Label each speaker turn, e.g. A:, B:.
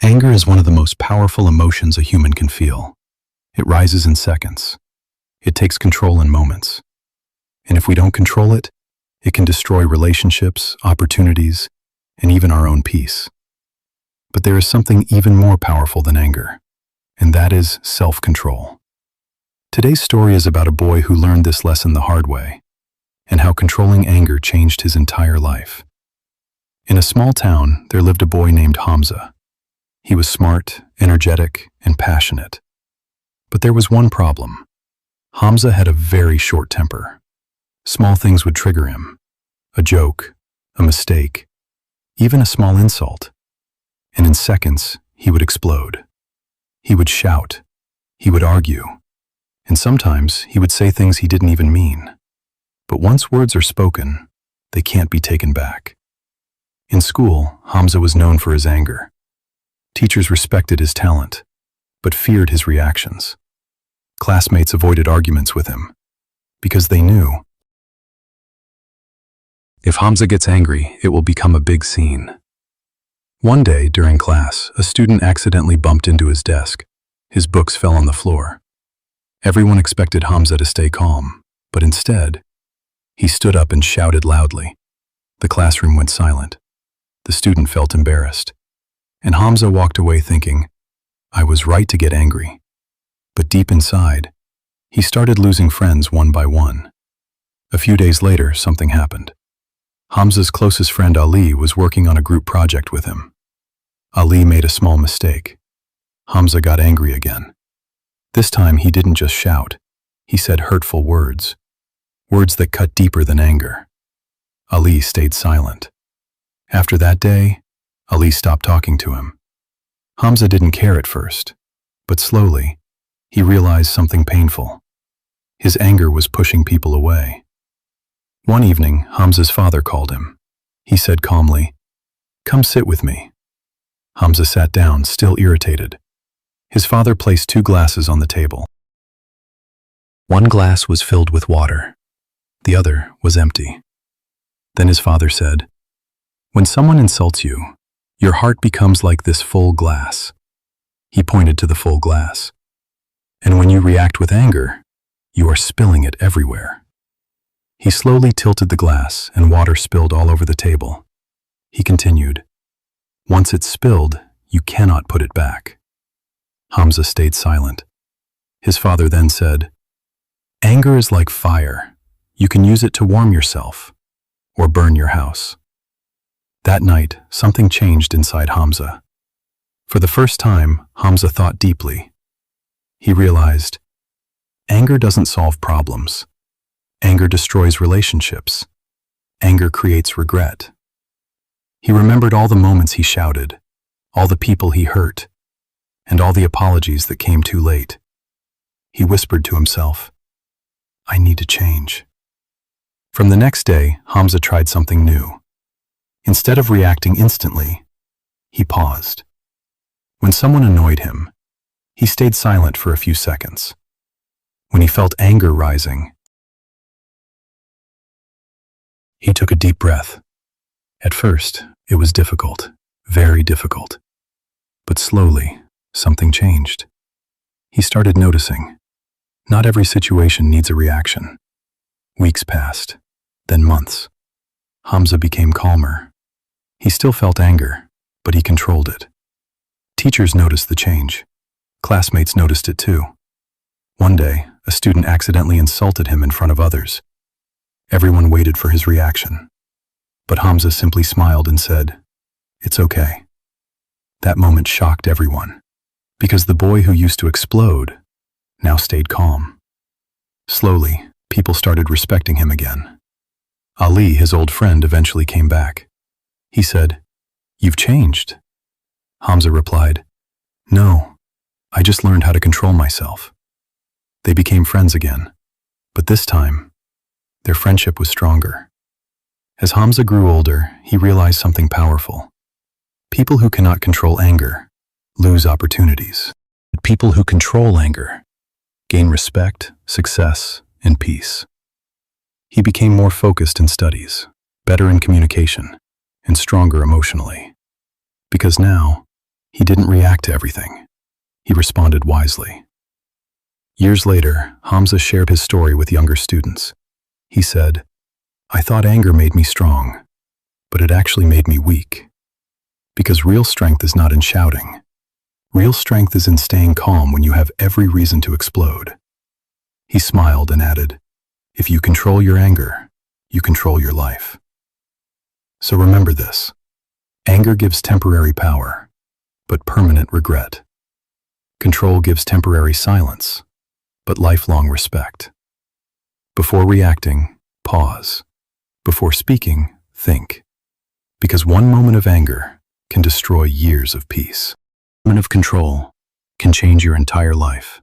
A: Anger is one of the most powerful emotions a human can feel. It rises in seconds. It takes control in moments. And if we don't control it, it can destroy relationships, opportunities, and even our own peace. But there is something even more powerful than anger, and that is self-control. Today's story is about a boy who learned this lesson the hard way, and how controlling anger changed his entire life. In a small town, there lived a boy named Hamza. He was smart, energetic, and passionate. But there was one problem. Hamza had a very short temper. Small things would trigger him. A joke, a mistake, even a small insult. And in seconds, he would explode. He would shout. He would argue. And sometimes he would say things he didn't even mean. But once words are spoken, they can't be taken back. In school, Hamza was known for his anger. Teachers respected his talent, but feared his reactions. Classmates avoided arguments with him, because they knew if Hamza gets angry, it will become a big scene. One day, during class, a student accidentally bumped into his desk. His books fell on the floor. Everyone expected Hamza to stay calm, but instead, he stood up and shouted loudly. The classroom went silent. The student felt embarrassed. And Hamza walked away thinking, I was right to get angry. But deep inside, he started losing friends one by one. A few days later, something happened. Hamza's closest friend Ali was working on a group project with him. Ali made a small mistake. Hamza got angry again. This time he didn't just shout. He said hurtful words. Words that cut deeper than anger. Ali stayed silent. After that day, Ali stopped talking to him. Hamza didn't care at first, but slowly, he realized something painful. His anger was pushing people away. One evening, Hamza's father called him. He said calmly, "Come sit with me." Hamza sat down, still irritated. His father placed 2 glasses on the table. One glass was filled with water. The other was empty. Then his father said, "When someone insults you, your heart becomes like this full glass." He pointed to the full glass. And when you react with anger, you are spilling it everywhere. He slowly tilted the glass and water spilled all over the table. He continued, "Once it's spilled, you cannot put it back." Hamza stayed silent. His father then said, "Anger is like fire. You can use it to warm yourself or burn your house." That night, something changed inside Hamza. For the first time, Hamza thought deeply. He realized, anger doesn't solve problems. Anger destroys relationships. Anger creates regret. He remembered all the moments he shouted, all the people he hurt, and all the apologies that came too late. He whispered to himself, "I need to change." From the next day, Hamza tried something new. Instead of reacting instantly, he paused. When someone annoyed him, he stayed silent for a few seconds. When he felt anger rising, he took a deep breath. At first, it was difficult, very difficult. But slowly, something changed. He started noticing, not every situation needs a reaction. Weeks passed, then months. Hamza became calmer. He still felt anger, but he controlled it. Teachers noticed the change. Classmates noticed it too. One day, a student accidentally insulted him in front of others. Everyone waited for his reaction. But Hamza simply smiled and said, "It's okay." That moment shocked everyone, because the boy who used to explode now stayed calm. Slowly, people started respecting him again. Ali, his old friend, eventually came back. He said, "You've changed." Hamza replied, "No, I just learned how to control myself." They became friends again, but this time, their friendship was stronger. As Hamza grew older, he realized something powerful. People who cannot control anger lose opportunities. But people who control anger gain respect, success, and peace. He became more focused in studies, better in communication, and stronger emotionally. Because now, He didn't react to everything. He responded wisely. Years later, Hamza shared his story with younger students. He said, "I thought anger made me strong, but it actually made me weak. Because real strength is not in shouting. Real strength is in staying calm when you have every reason to explode." He smiled and added, "If you control your anger, you control your life." So remember this. Anger gives temporary power, but permanent regret. Control gives temporary silence, but lifelong respect. Before reacting, pause. Before speaking, think. Because one moment of anger can destroy years of peace. A moment of control can change your entire life.